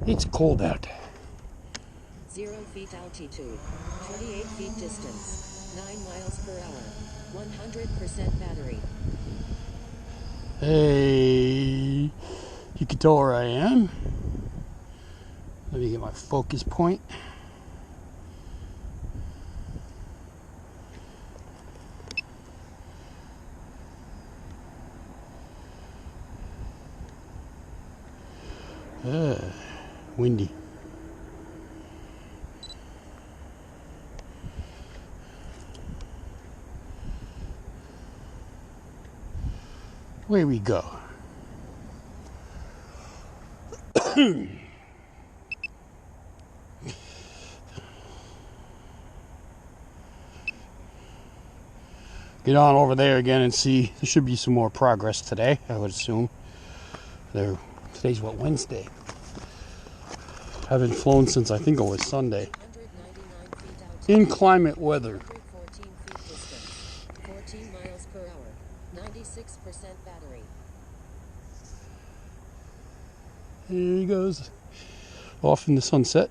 It's cold out. 0 feet altitude, 28 feet distance, 9 miles per hour, 100% battery. Hey, you can tell where I am. Let me get my focus point. Windy. Away we go. Get on over there again and see. There should be some more progress today, I would assume. Today's what, Wednesday? Haven't flown since I think it was Sunday. Inclement weather. 14 miles per hour, 96% battery. Here he goes. Off in the sunset.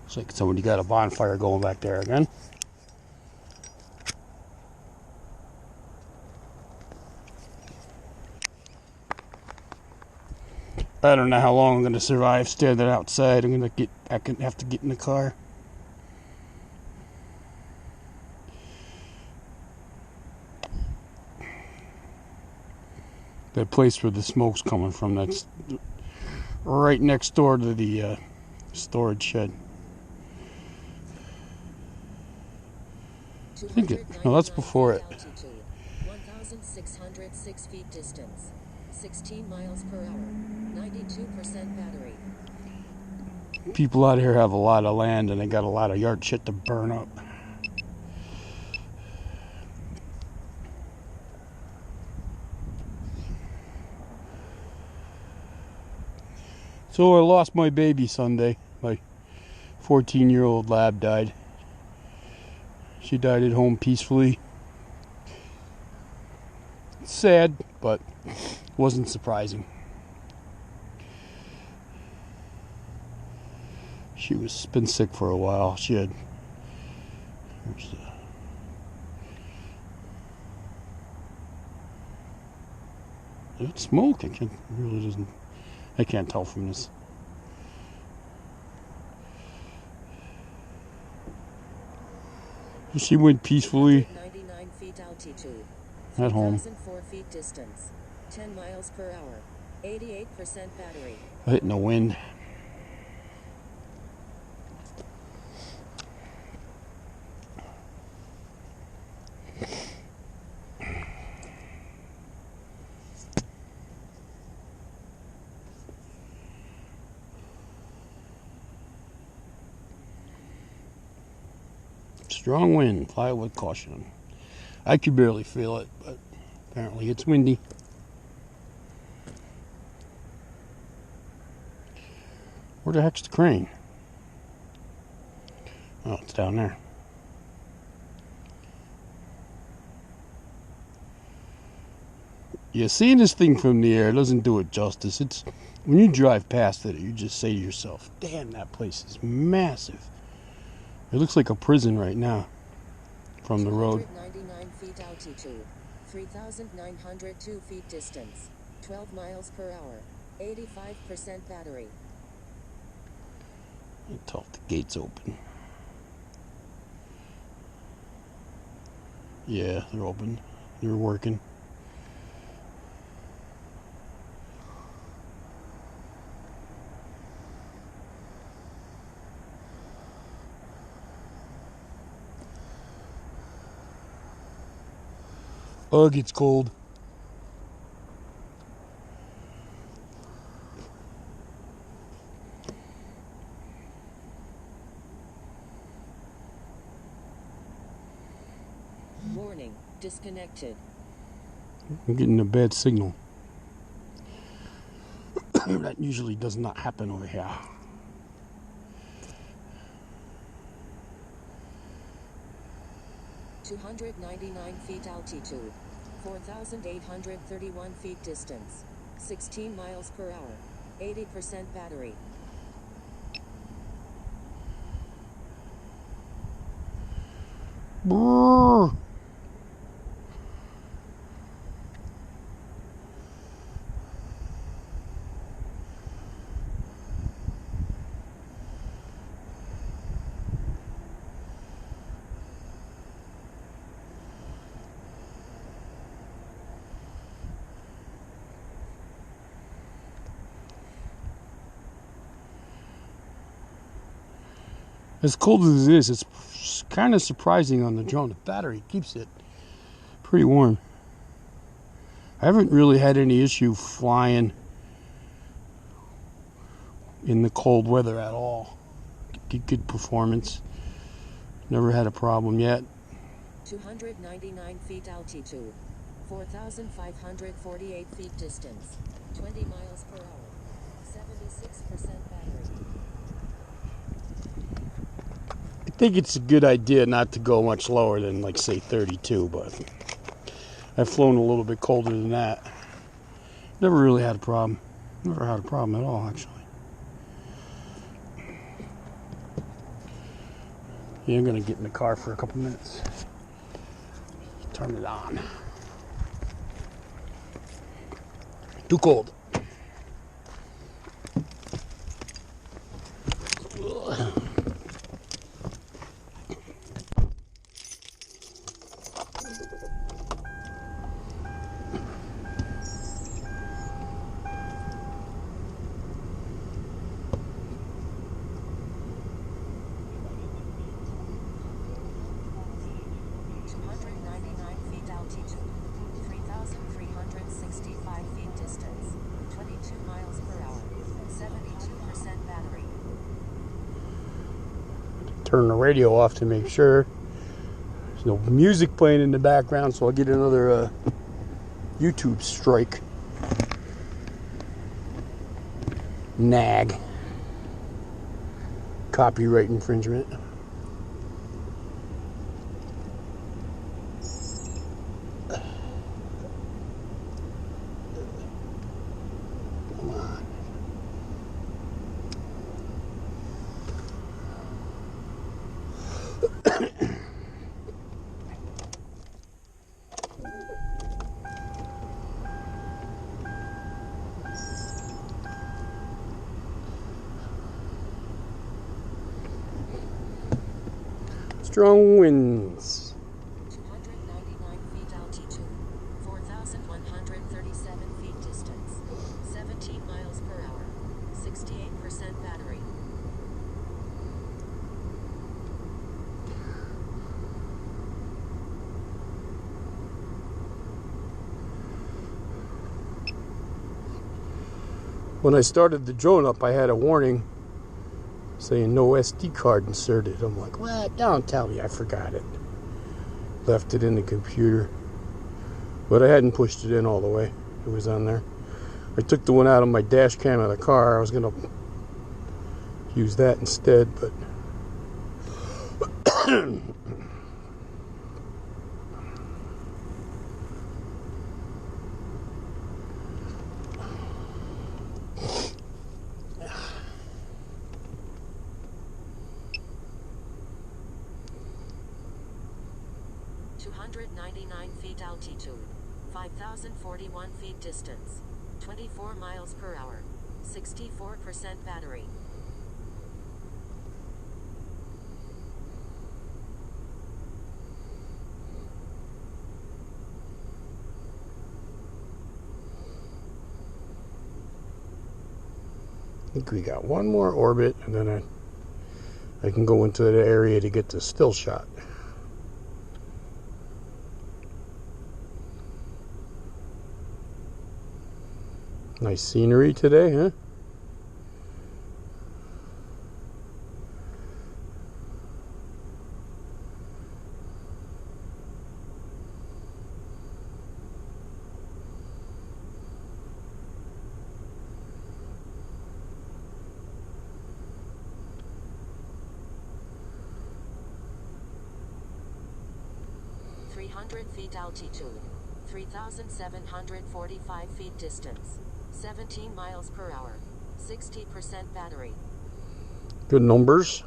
Looks like somebody got a bonfire going back there again. I don't know how long I'm going to survive standing outside. I'm going to have to get in the car. That place where the smoke's coming from, that's right next door to the storage shed. I think no, that's before it. 1,606 feet distance, 16 miles per hour, 92% battery. People out here have a lot of land and they got a lot of yard shit to burn up. So I lost my baby Sunday. My 14-year-old lab died. She died at home peacefully. Sad, but wasn't surprising. She was been sick for a while. She had it's smoke. I can't tell from this. She went peacefully 99 feet altitude, at home. 4 feet distance, 10 miles per hour, 88% battery. Hitting the wind. Strong wind, fly with caution. I could barely feel it, but apparently it's windy. Where the heck's the crane? Oh, it's down there. Yeah, seeing this thing from the air doesn't do it justice. It's when you drive past it, you just say to yourself, damn, that place is massive. It looks like a prison right now from the road. 99 feet altitude, 3,902 feet distance, 12 miles per hour, 85% battery. Until the gate's open. Yeah, they're open. They're working. Ugh, it's cold. Warning, disconnected. I'm getting a bad signal. That usually does not happen over here. 299 feet altitude, 4,831 feet distance, 16 miles per hour, 80% battery. Brrr. As cold as it is, it's kind of surprising on the drone. The battery keeps it pretty warm. I haven't really had any issue flying in the cold weather at all. Good performance. Never had a problem yet. 299 feet altitude, 4,548 feet distance, 20 miles per hour, 76% battery. I think it's a good idea not to go much lower than, like, say 32, but I've flown a little bit colder than that. Never really had a problem. Never had a problem at all, actually. Yeah, I'm going to get in the car for a couple minutes. Turn it on. Too cold. Turn the radio off to make sure there's no music playing in the background, so I'll get another YouTube strike. Nag. Copyright infringement. Come on. Strong winds. 299 feet altitude, 4,137 feet distance, 17 miles per hour, 68% battery. When I started the drone up, I had a warning saying no SD card inserted. I'm like, what? Don't tell me I forgot it. Left it in the computer. But I hadn't pushed it in all the way. It was on there. I took the one out of my dash cam of the car. I was going to use that instead, but... feet altitude, 5,041 feet distance, 24 miles per hour, 64% battery. I think we got one more orbit, and then I can go into the area to get the still shot. Nice scenery today, huh? 300 feet altitude. 3,745 feet distance. 17 miles per hour. 60% battery. Good numbers.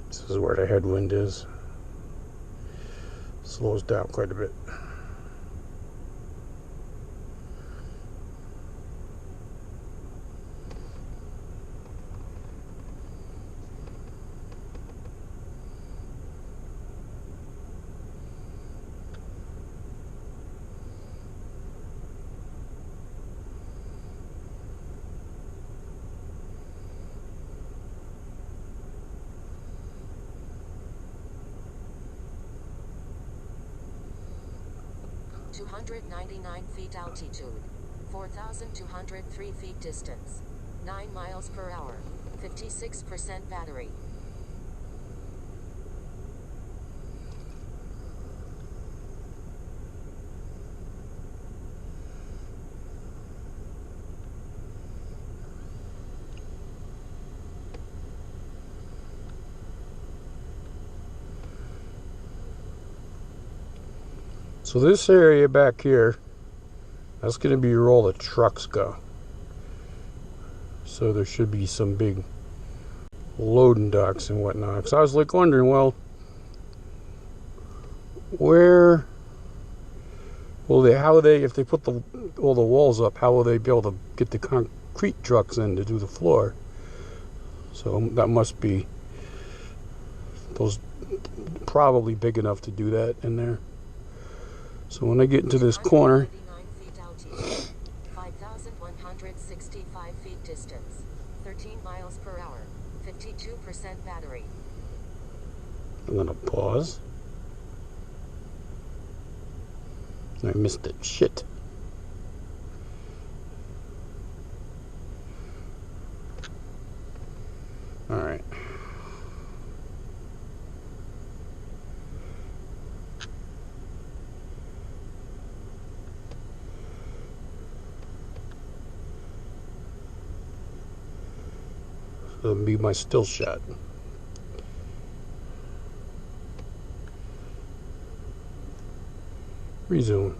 This is where the headwind is. Slows down quite a bit. $299 feet altitude. 4,203 feet distance. 9 miles per hour. 56% battery. So this area back here, that's going to be where all the trucks go. So there should be some big loading docks and whatnot. Because I was like wondering, well, where will they, how they, if they put all the walls up, how will they be able to get the concrete trucks in to do the floor? So that must be those probably big enough to do that in there. So when I get into this corner, 5,165 feet distance, 13 miles per hour, 52% battery. I'm gonna pause. I missed it. Shit. All right. That'll be my still shot. Resume.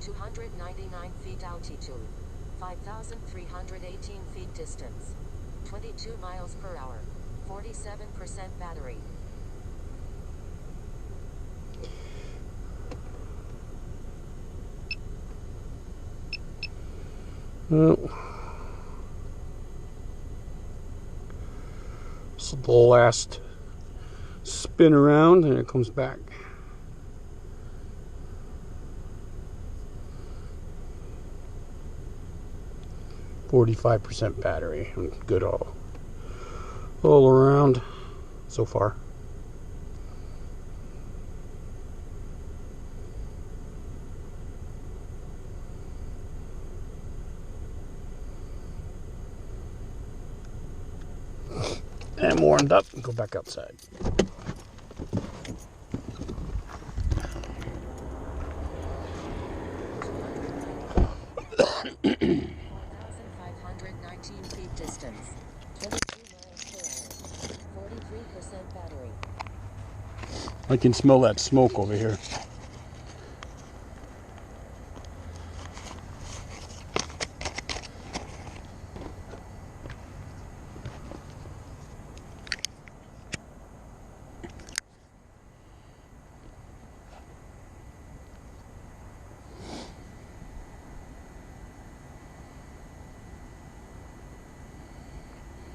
$299 feet altitude. 5,318 feet distance. 22 miles per hour. 47% battery. Well, so the last spin around and it comes back. %45 battery. I'm good all around so far. And I'm warmed up and go back outside. Feet distance. 22 miles per hour. 43% battery. I can smell that smoke over here.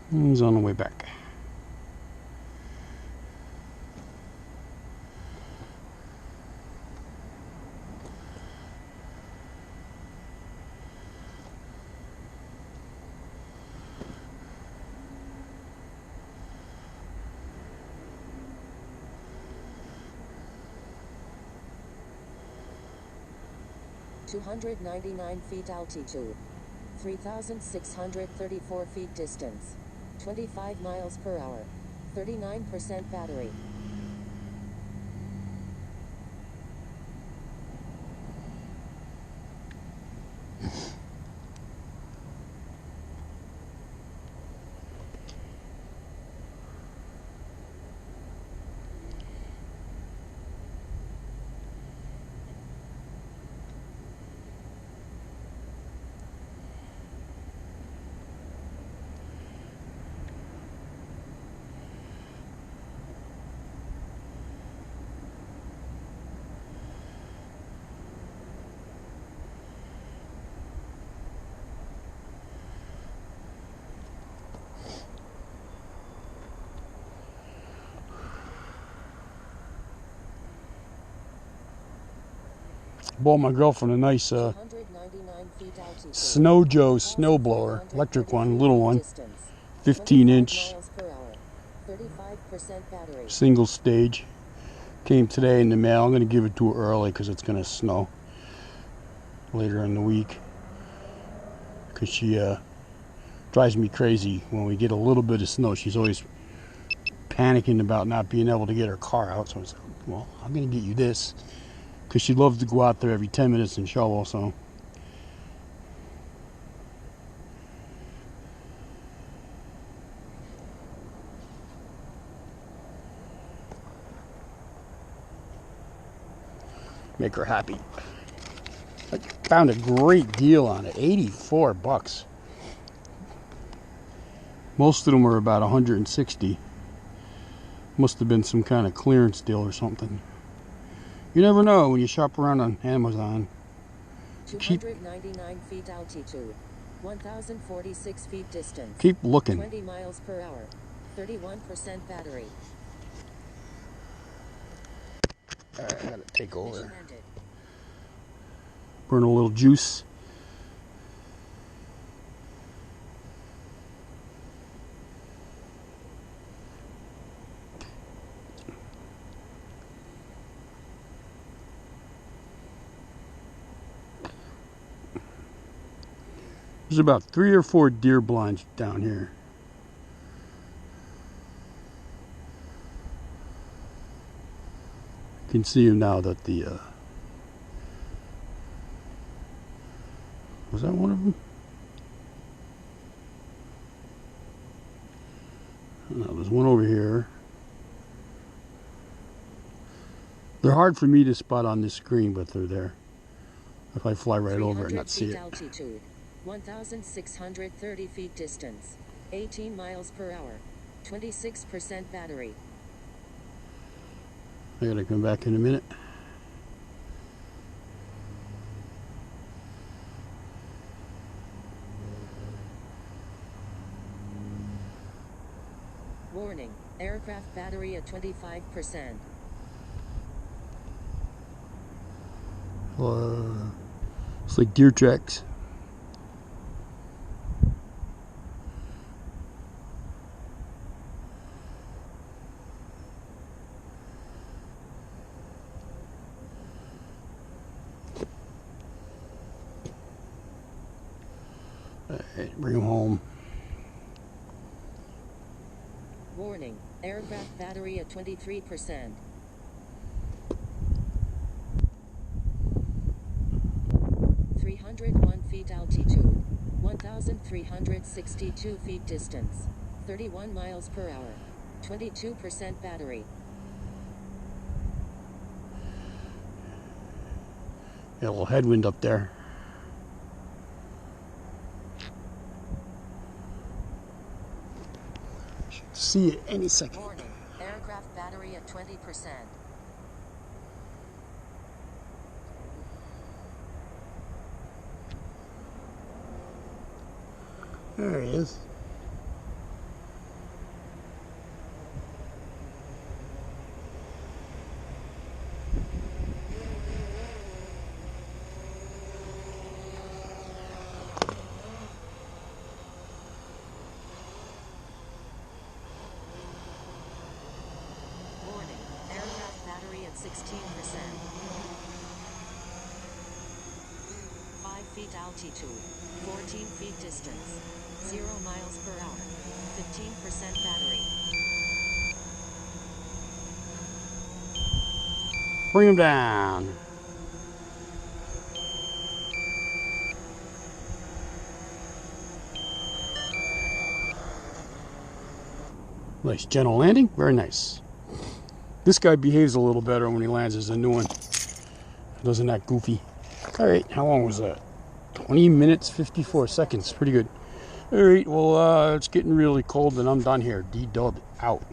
He's on the way back. 299 feet altitude. 3,634 feet distance. 25 miles per hour. 39% battery. Bought my girlfriend a nice 299 feet altitude. Snow Joe snowblower, electric one, little one, 15-inch, 35% battery. single stage. Came today in the mail. I'm going to give it to her early because it's going to snow later in the week. Because she drives me crazy when we get a little bit of snow. She's always panicking about not being able to get her car out. So I said, well, I'm going to get you this. Because she loves to go out there every 10 minutes and shovel, so. Make her happy. I found a great deal on it, 84 bucks. Most of them were about 160. Must have been some kind of clearance deal or something. You never know when you shop around on Amazon. 299 feet altitude. 1,046 feet distance. Keep looking. 20 miles per hour. 31% battery. Alright, I gotta take over. Mission ended. Burn a little juice. There's about 3 or 4 deer blinds down here. You can see them now that the was that one of them? No, there's one over here. They're hard for me to spot on this screen, but they're there. If I fly right over it and not see it. Altitude. 1,630 feet distance. 18 miles per hour. 26% battery. I gotta come back in a minute. Warning, aircraft battery at 25%. It's like deer tracks. Alright, bring them home. Warning, aircraft battery at 23%. Feet altitude, 1,362 feet distance, 31 miles per hour, 22% battery. Got a little headwind up there. Should see it any second. Warning, aircraft battery at 20%. There he is. Warning, aircraft battery at 16%. feet altitude, 14 feet distance, 0 miles per hour, 15% battery. Bring him down. Nice gentle landing, very nice. This guy behaves a little better when he lands as a new one. Doesn't act goofy. All right, how long was that? 20 minutes, 54 seconds, pretty good. All right, well, it's getting really cold and I'm done here. D-Dub out.